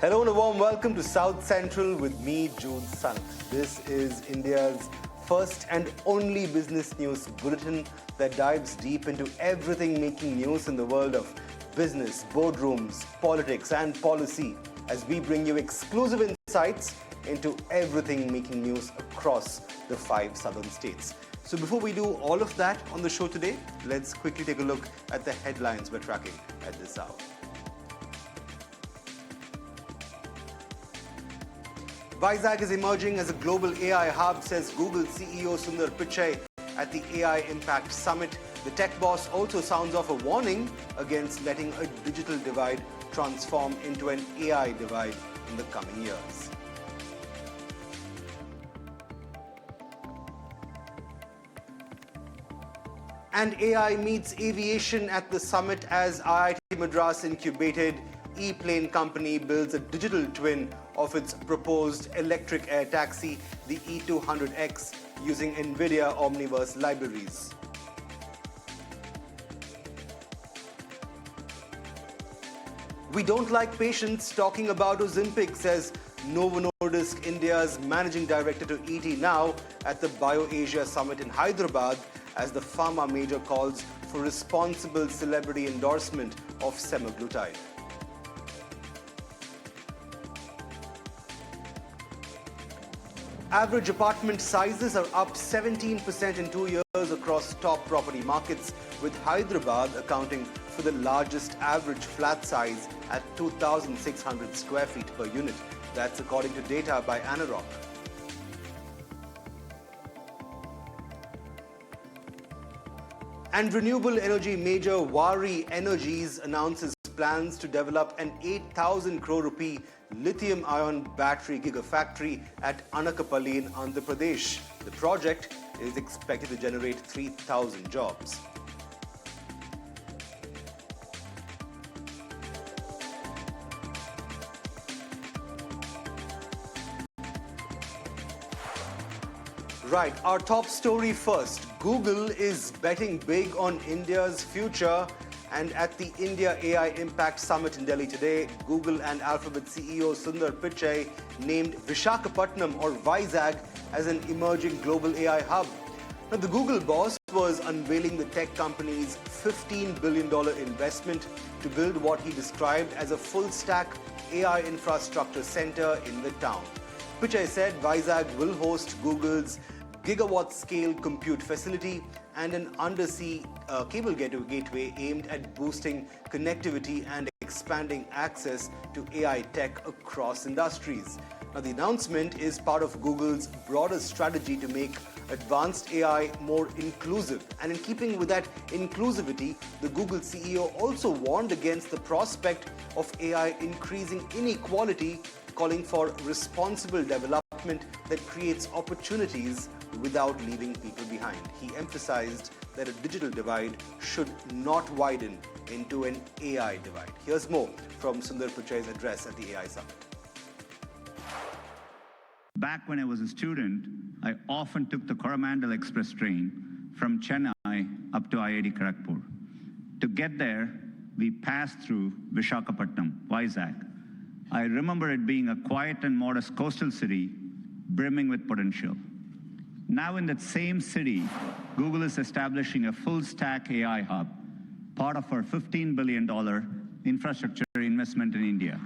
Hello and a warm welcome to South Central with me, Jude Sant. This is India's first and only business news bulletin that dives deep into everything making news in the world of business, boardrooms, politics and policy as we bring you exclusive insights into everything making news across the 5 southern states. So before we do all of that on the show today, let's quickly take a look at the headlines we're tracking at this hour. Vizag is emerging as a global AI hub, says Google CEO Sundar Pichai at the AI Impact Summit. The tech boss also sounds off a warning against letting a digital divide transform into an AI divide in the coming years. And AI meets aviation at the summit as IIT Madras incubated E-plane company builds a digital twin of its proposed electric air taxi, the E200X, using NVIDIA Omniverse libraries. We don't like patients talking about Ozempic, says Novo Nordisk, India's managing director to ET now at the BioAsia Summit in Hyderabad as the pharma major calls for responsible celebrity endorsement of semaglutide. Average apartment sizes are up 17% in 2 years across top property markets, with Hyderabad accounting for the largest average flat size at 2,600 square feet per unit. That's according to data by Anarock. And renewable energy major Waaree Energies announces plans to develop an 8,000 crore rupee lithium-ion battery gigafactory at Anakapalli in Andhra Pradesh. The project is expected to generate 3,000 jobs. Right, our top story first. Google is betting big on India's future. And at the India AI Impact Summit in Delhi today, Google and Alphabet CEO Sundar Pichai named Visakhapatnam or Vizag as an emerging global AI hub. Now, the Google boss was unveiling the tech company's $15 billion investment to build what he described as a full-stack AI infrastructure center in the town. Pichai said Vizag will host Google's gigawatt-scale compute facility and an undersea cable gateway aimed at boosting connectivity and expanding access to AI tech across industries. Now, the announcement is part of Google's broader strategy to make advanced AI more inclusive. And in keeping with that inclusivity, the Google CEO also warned against the prospect of AI increasing inequality, calling for responsible development that creates opportunities without leaving people behind. He emphasized that a digital divide should not widen into an AI divide. Here's more from Sundar Pichai's address at the AI Summit. Back when I was a student, I often took the Coromandel Express train from Chennai up to IIT Kharagpur. To get there, we passed through Visakhapatnam, Vizag. I remember it being a quiet and modest coastal city brimming with potential. Now in that same city, Google is establishing a full-stack AI hub, part of our $15 billion infrastructure investment in India.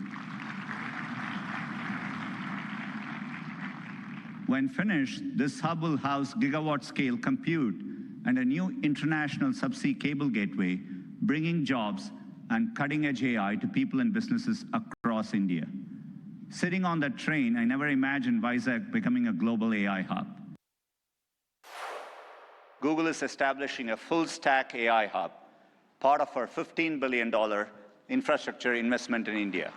When finished, this hub will house gigawatt-scale compute and a new international subsea cable gateway, bringing jobs and cutting-edge AI to people and businesses across India. Sitting on that train, I never imagined Vizag becoming a global AI hub. Google is establishing a full-stack AI hub, part of our $15 billion infrastructure investment in India.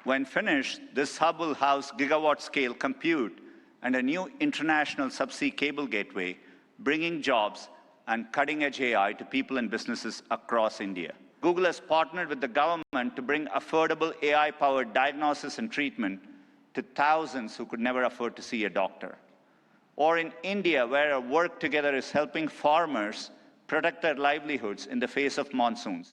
When finished, this hub will house gigawatt-scale compute and a new international subsea cable gateway, bringing jobs and cutting-edge AI to people and businesses across India. Google has partnered with the government to bring affordable AI-powered diagnosis and treatment to thousands who could never afford to see a doctor. Or in India, where our work together is helping farmers protect their livelihoods in the face of monsoons.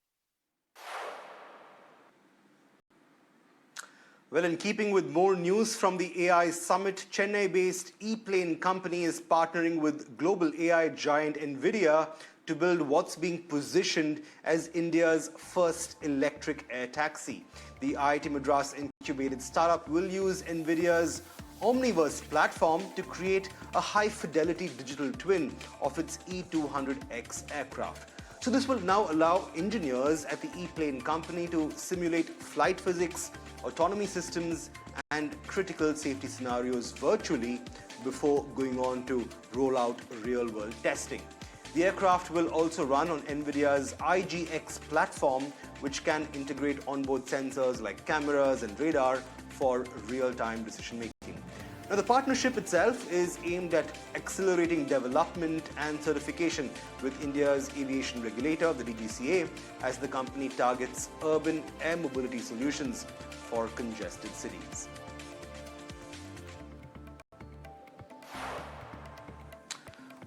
Well, in keeping with more news from the AI summit, Chennai-based E-Plane company is partnering with global AI giant NVIDIA to build what's being positioned as India's first electric air taxi. The IIT Madras incubated startup will use NVIDIA's Omniverse platform to create a high-fidelity digital twin of its E200X aircraft. So this will now allow engineers at the E-Plane company to simulate flight physics, autonomy systems, and critical safety scenarios virtually before going on to roll out real-world testing. The aircraft will also run on NVIDIA's IGX platform, which can integrate onboard sensors like cameras and radar for real-time decision-making. Now, the partnership itself is aimed at accelerating development and certification with India's aviation regulator, the DGCA, as the company targets urban air mobility solutions for congested cities.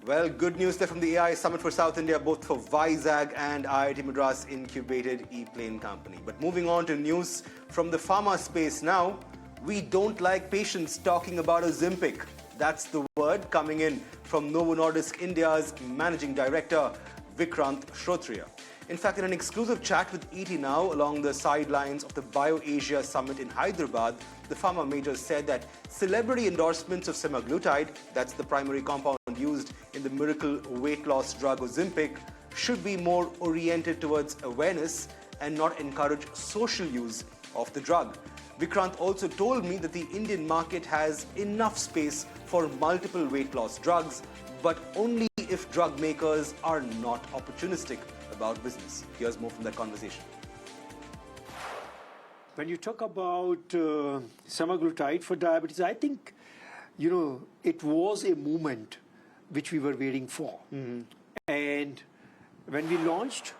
Well, good news there from the AI Summit for South India, both for Vizag and IIT Madras incubated E-Plane company. But moving on to news from the pharma space now, we don't like patients talking about Ozempic. That's the word coming in from Novo Nordisk India's managing director, Vikrant Shrotriya. In fact, in an exclusive chat with ET Now along the sidelines of the BioAsia Summit in Hyderabad, the pharma major said that celebrity endorsements of semaglutide, that's the primary compound used in the miracle weight loss drug Ozempic, should be more oriented towards awareness and not encourage social use of the drug. Vikrant also told me that the Indian market has enough space for multiple weight loss drugs, but only if drug makers are not opportunistic about business. Here's more from that conversation. When you talk about semaglutide for diabetes, I think, it was a movement which we were waiting for. And when we launched,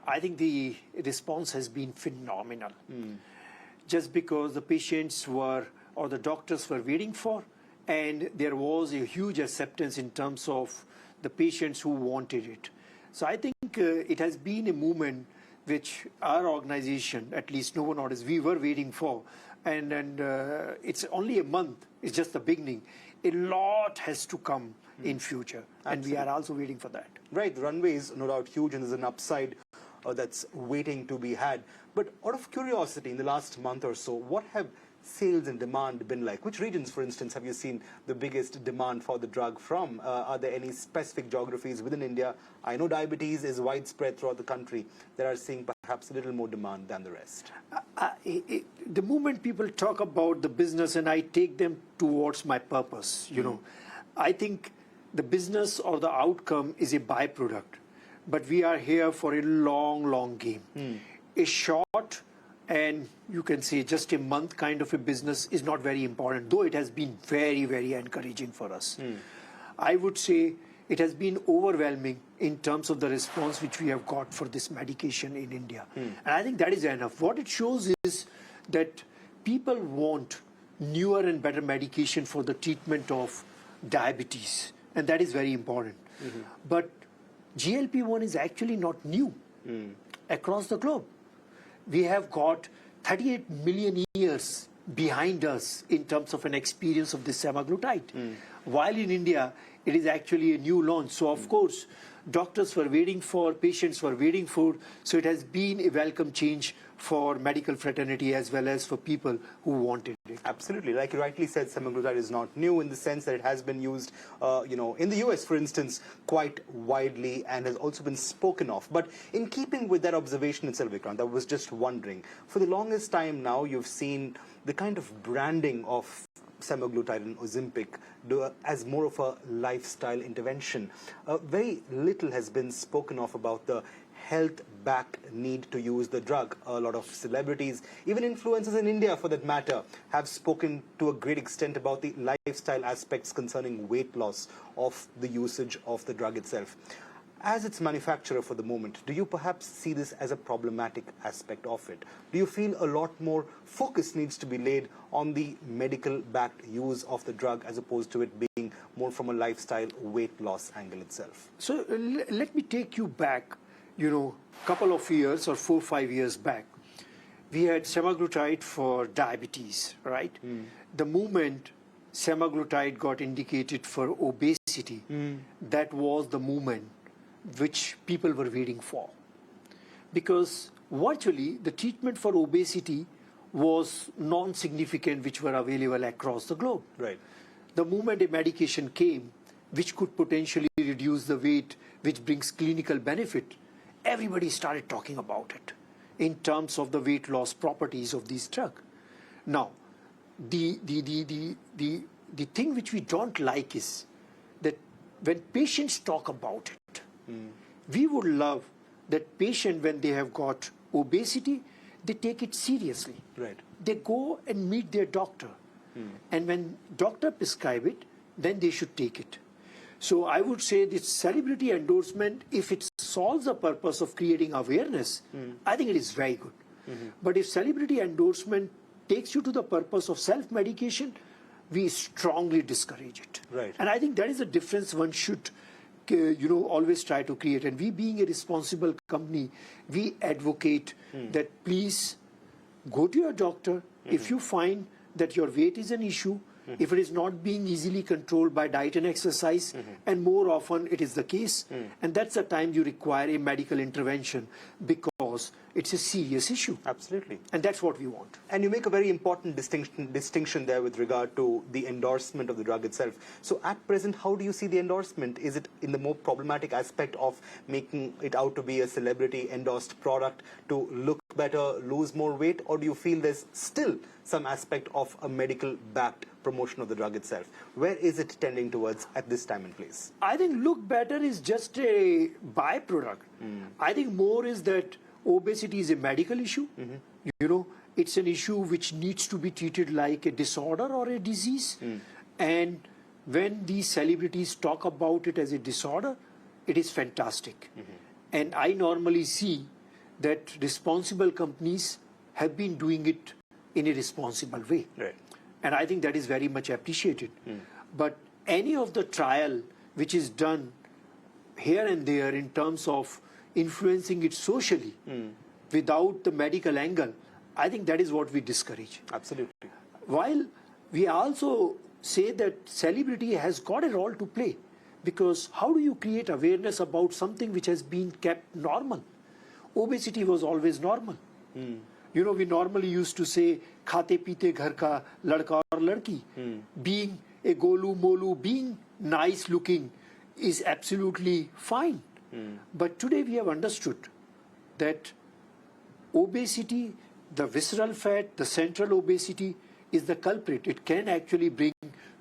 I think the response has been phenomenal. Just because the patients were, or the doctors were waiting for, and there was a huge acceptance in terms of the patients who wanted it. So I think it has been a movement which our organization, at least Novo Nordisk, we were waiting for. And it's only a month, it's just the beginning. A lot has to come in future, and we are also waiting for that. Right, the runway is no doubt huge and there's an upside that's waiting to be had. But out of curiosity, in the last month or so, what have sales and demand been like? Which regions, for instance, have you seen the biggest demand for the drug from? Are there any specific geographies within India? I know diabetes is widespread throughout the country. That are seeing perhaps a little more demand than the rest. The moment people talk about the business, and I take them towards my purpose, I think the business or the outcome is a byproduct. But we are here for a long, long game. A short and you can say just a month kind of a business is not very important, though it has been very, very encouraging for us. I would say it has been overwhelming in terms of the response which we have got for this medication in India. And I think that is enough. What it shows is that people want newer and better medication for the treatment of diabetes. And that is very important. But GLP-1 is actually not new across the globe. We have got 38 million years behind us in terms of an experience of this semaglutide. While in India, it is actually a new launch. So, of course, doctors were waiting for, patients were waiting for. So it has been a welcome change for medical fraternity as well as for people who wanted it. Absolutely. Like you rightly said, semaglutide is not new in the sense that it has been used, in the US, for instance, quite widely and has also been spoken of. But in keeping with that observation itself, Vikrant, I was just wondering, for the longest time now, you've seen the kind of branding of semaglutide and Ozempic as more of a lifestyle intervention. Very little has been spoken of about the health-backed need to use the drug. A lot of celebrities, even influencers in India for that matter, have spoken to a great extent about the lifestyle aspects concerning weight loss of the usage of the drug itself. As its manufacturer for the moment, do you perhaps see this as a problematic aspect of it? Do you feel a lot more focus needs to be laid on the medical-backed use of the drug as opposed to it being more from a lifestyle weight loss angle itself? So let me take you back couple of years or 4-5 years back, we had semaglutide for diabetes, right? The moment semaglutide got indicated for obesity, that was the moment which people were waiting for. Because virtually the treatment for obesity was non-significant, which were available across the globe. Right. The moment a medication came, which could potentially reduce the weight, which brings clinical benefit, everybody started talking about it in terms of the weight loss properties of this drug. Now, the thing which we don't like is that when patients talk about it, we would love that patient, when they have got obesity, they take it seriously. Right. They go and meet their doctor. And when doctor prescribe it, then they should take it. So I would say this celebrity endorsement, if it solves the purpose of creating awareness, I think it is very good. But if celebrity endorsement takes you to the purpose of self-medication, we strongly discourage it. Right. And I think that is a difference one should always try to create. And we, being a responsible company, we advocate that please go to your doctor. If you find that your weight is an issue, if it is not being easily controlled by diet and exercise, and more often it is the case, and that's the time you require a medical intervention, because it's a serious issue. Absolutely. And that's what we want. And you make a very important distinction there with regard to the endorsement of the drug itself. So at present, how do you see the endorsement? Is it in the more problematic aspect of making it out to be a celebrity endorsed product to look better, lose more weight, or do you feel there's still some aspect of a medical backed promotion of the drug itself? Where is it tending towards at this time and place? I think look better is just a byproduct. I think more is that obesity is a medical issue. It's an issue which needs to be treated like a disorder or a disease. And when these celebrities talk about it as a disorder, it is fantastic. And I normally see that responsible companies have been doing it in a responsible way. Right. And I think that is very much appreciated. But any of the trial which is done here and there in terms of influencing it socially without the medical angle, I think that is what we discourage. Absolutely. While we also say that celebrity has got a role to play, because how do you create awareness about something which has been kept normal? Obesity was always normal. We normally used to say, khate pite ghar ka ladka aur ladki. Being a golu molu, being nice looking is absolutely fine. But today we have understood that obesity, the visceral fat, the central obesity is the culprit. It can actually bring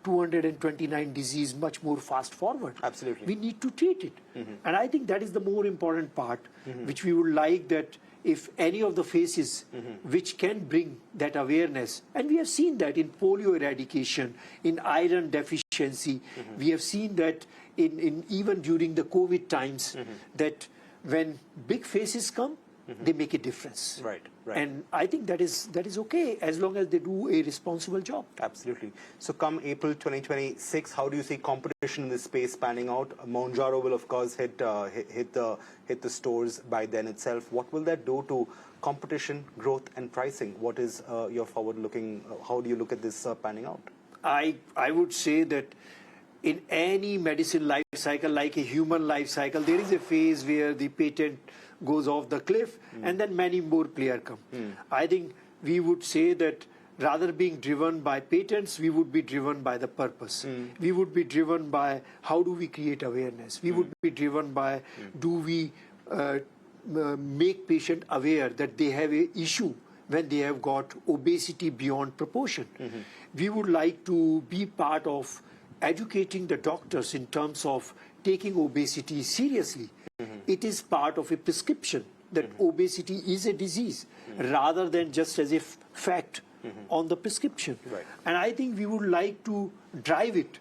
229 disease much more fast forward. Absolutely. We need to treat it. And I think that is the more important part, which we would like that if any of the faces which can bring that awareness, and we have seen that in polio eradication, in iron deficiency, we have seen that in even during the COVID times, that when big faces come, they make a difference. Right. And I think that is okay as long as they do a responsible job. Absolutely. So come April 2026, how do you see competition in this space panning out? Monjaro will of course hit the stores by then itself. What will that do to competition, growth and pricing? What is your forward-looking, how do you look at this panning out? I would say that in any medicine life cycle, like a human life cycle, there is a phase where the patent goes off the cliff and then many more players come. I think we would say that rather being driven by patents, we would be driven by the purpose. We would be driven by how do we create awareness. We would be driven by do we make patient aware that they have an issue when they have got obesity beyond proportion. We would like to be part of educating the doctors in terms of taking obesity seriously. It is part of a prescription that obesity is a disease rather than just as a fact on the prescription. Right. And I think we would like to drive it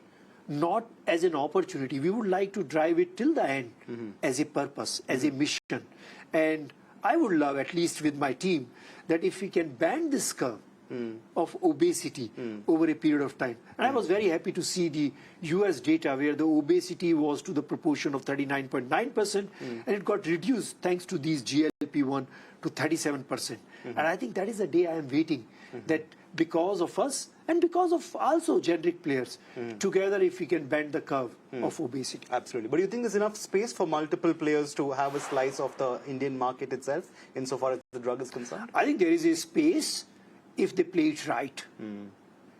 not as an opportunity. We would like to drive it till the end as a purpose, as a mission. And I would love, at least with my team, that if we can bend this curve of obesity over a period of time. And I was very happy to see the US data where the obesity was to the proportion of 39.9% and it got reduced thanks to these GLP-1 to 37%. And I think that is the day I am waiting, that because of us and because of also generic players, together if we can bend the curve of obesity. Absolutely. But do you think there's enough space for multiple players to have a slice of the Indian market itself, insofar as the drug is concerned? I think there is a space if they play it right.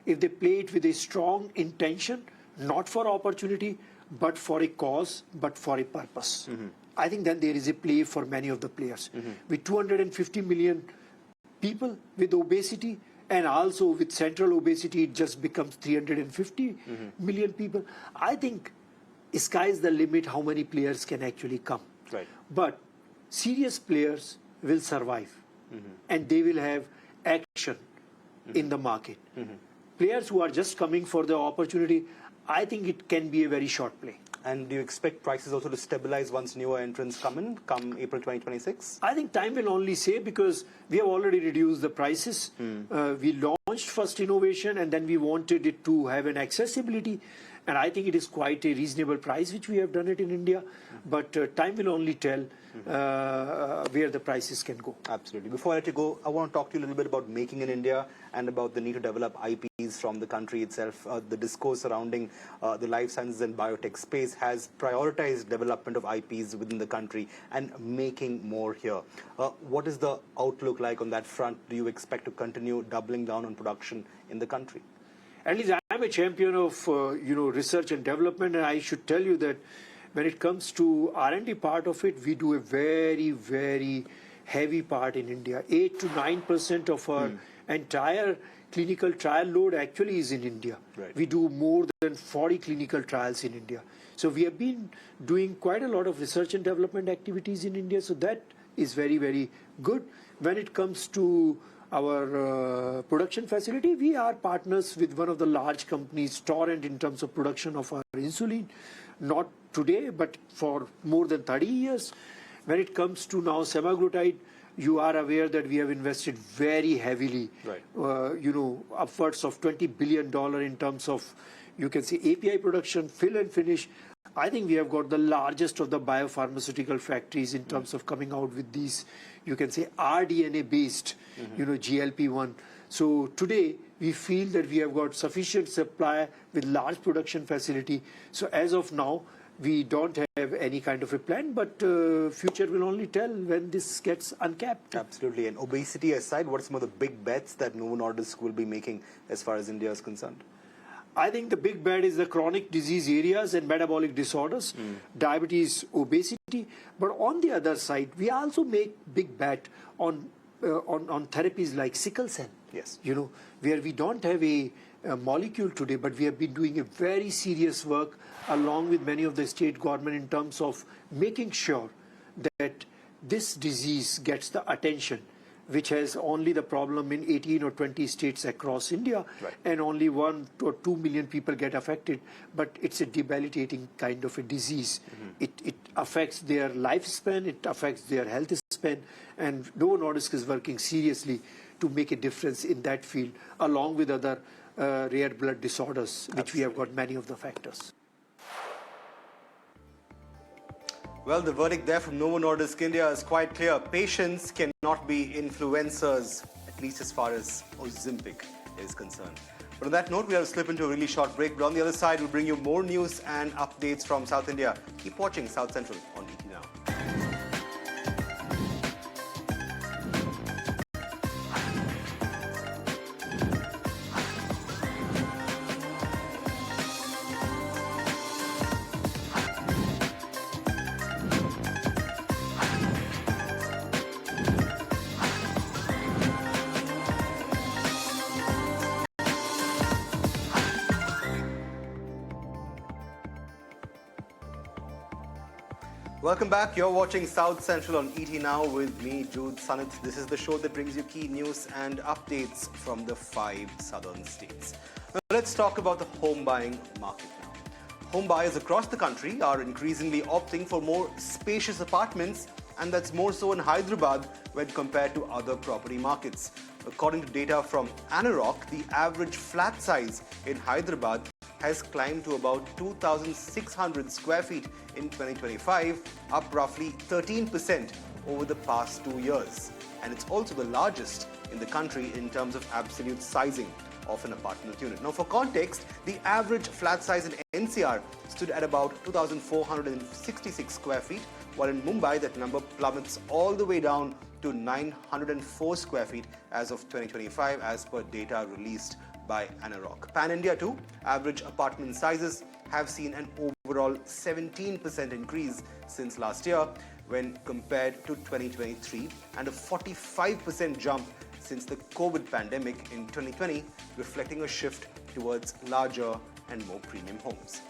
If they play it with a strong intention, not for opportunity, but for a cause, but for a purpose. I think then there is a play for many of the players. With 250 million people with obesity, and also with central obesity, it just becomes 350 million people. I think sky's the limit how many players can actually come. Right. But serious players will survive and they will have action in the market. Players who are just coming for the opportunity, I think it can be a very short play. And do you expect prices also to stabilize once newer entrants come in, come April 2026? I think time will only say, because we have already reduced the prices. We launched first innovation and then we wanted it to have an accessibility. And I think it is quite a reasonable price, which we have done it in India. But time will only tell where the prices can go. Absolutely. Before I let you go, I want to talk to you a little bit about making in India and about the need to develop IPs from the country itself. The discourse surrounding the life sciences and biotech space has prioritized development of IPs within the country and making more here. What is the outlook like on that front? Do you expect to continue doubling down on production in the country? At least I'm a champion of research and development, and I should tell you that when it comes to R&D part of it, we do a very, very heavy part in India. 8 to 9% of our entire clinical trial load actually is in India. Right. We do more than 40 clinical trials in India. So we have been doing quite a lot of research and development activities in India. So that is very, very good. When it comes to our production facility, we are partners with one of the large companies, Torrent, in terms of production of our insulin. Not today, but for more than 30 years. When it comes to now semaglutide, you are aware that we have invested very heavily, upwards of $20 billion in terms of, you can say, API production, fill and finish. I think we have got the largest of the biopharmaceutical factories in terms of coming out with these, you can say, rDNA-based, GLP-1. So today, we feel that we have got sufficient supply with large production facility. So as of now, we don't have any kind of a plan, but future will only tell when this gets uncapped. Absolutely. And obesity aside, what are some of the big bets that Novo Nordisk will be making as far as India is concerned? I think the big bet is the chronic disease areas and metabolic disorders, diabetes, obesity. But on the other side, we also make big bet on therapies like sickle cell. Yes. Where we don't have a molecule today, but we have been doing a very serious work along with many of the state government in terms of making sure that this disease gets the attention, which has only the problem in 18 or 20 states across India, and only 1 or 2 million people get affected. But it's a debilitating kind of a disease. It affects their lifespan, it affects their health span, and Novo Nordisk is working seriously to make a difference in that field, along with other rare blood disorders, which we have got many of the factors. Well, the verdict there from Novo Nordisk India is quite clear. Patients cannot be influencers, at least as far as Ozempic is concerned. But on that note, we have to slip into a really short break. But on the other side, we'll bring you more news and updates from South India. Keep watching South Central on ET Now. Welcome back. You're watching South Central on ET Now with me, Jude Sanith. This is the show that brings you key news and updates from the 5 southern states. Now, let's talk about the home buying market now. Home buyers across the country are increasingly opting for more spacious apartments and that's more so in Hyderabad when compared to other property markets. According to data from Anarock, the average flat size in Hyderabad has climbed to about 2,600 square feet in 2025, up roughly 13% over the past 2 years. And it's also the largest in the country in terms of absolute sizing of an apartment unit. Now, for context, the average flat size in NCR stood at about 2,466 square feet, while in Mumbai, that number plummets all the way down to 904 square feet as of 2025, as per data released by Anarock. Pan-India too, average apartment sizes have seen an overall 17% increase since last year when compared to 2023, and a 45% jump since the COVID pandemic in 2020, reflecting a shift towards larger and more premium homes.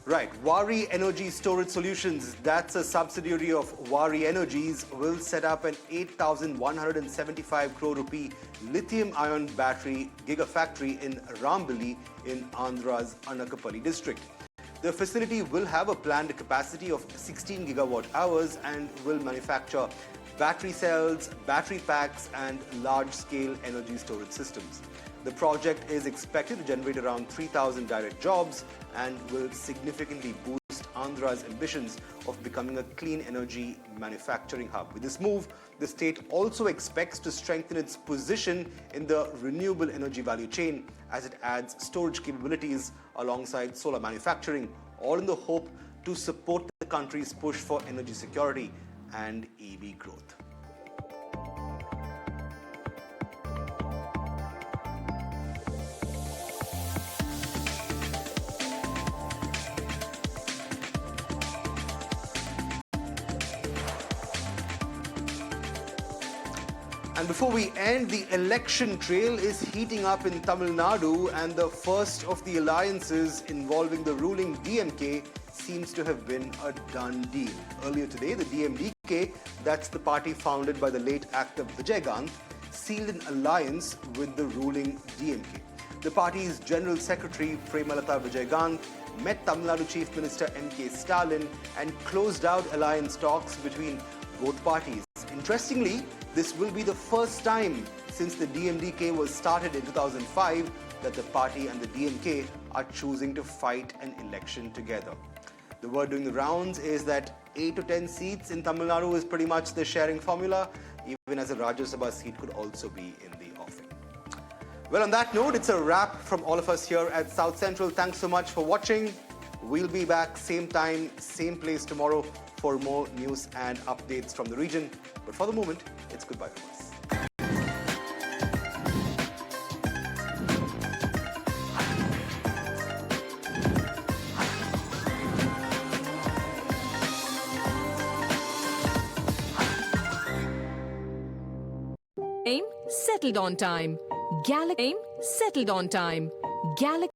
Right, Waaree Energy Storage Solutions, that's a subsidiary of Waaree Energies, will set up an 8,175 crore rupee lithium-ion battery gigafactory in Rambali in Andhra's Anakapalli district. The facility will have a planned capacity of 16 gigawatt hours and will manufacture battery cells, battery packs, and large-scale energy storage systems. The project is expected to generate around 3,000 direct jobs and will significantly boost Andhra's ambitions of becoming a clean energy manufacturing hub. With this move, the state also expects to strengthen its position in the renewable energy value chain as it adds storage capabilities alongside solar manufacturing, all in the hope to support the country's push for energy security and EV growth. And before we end, the election trail is heating up in Tamil Nadu, and the first of the alliances involving the ruling DMK seems to have been a done deal. Earlier today, the DMDK, that's the party founded by the late actor Vijay, sealed an alliance with the ruling DMK. The party's General Secretary Premalata Vijay met Tamil Nadu Chief Minister M.K. Stalin and closed out alliance talks between both parties. Interestingly, this will be the first time since the DMDK was started in 2005 that the party and the DMK are choosing to fight an election together. The word doing the rounds is that 8 to 10 seats in Tamil Nadu is pretty much the sharing formula, even as a Rajya Sabha seat could also be in the offing. Well, on that note, it's a wrap from all of us here at South Central. Thanks so much for watching. We'll be back same time, same place tomorrow for more news and updates from the region. But for the moment, it's goodbye from us. Aim settled on time. Galaxy Aim settled on time. Galaxy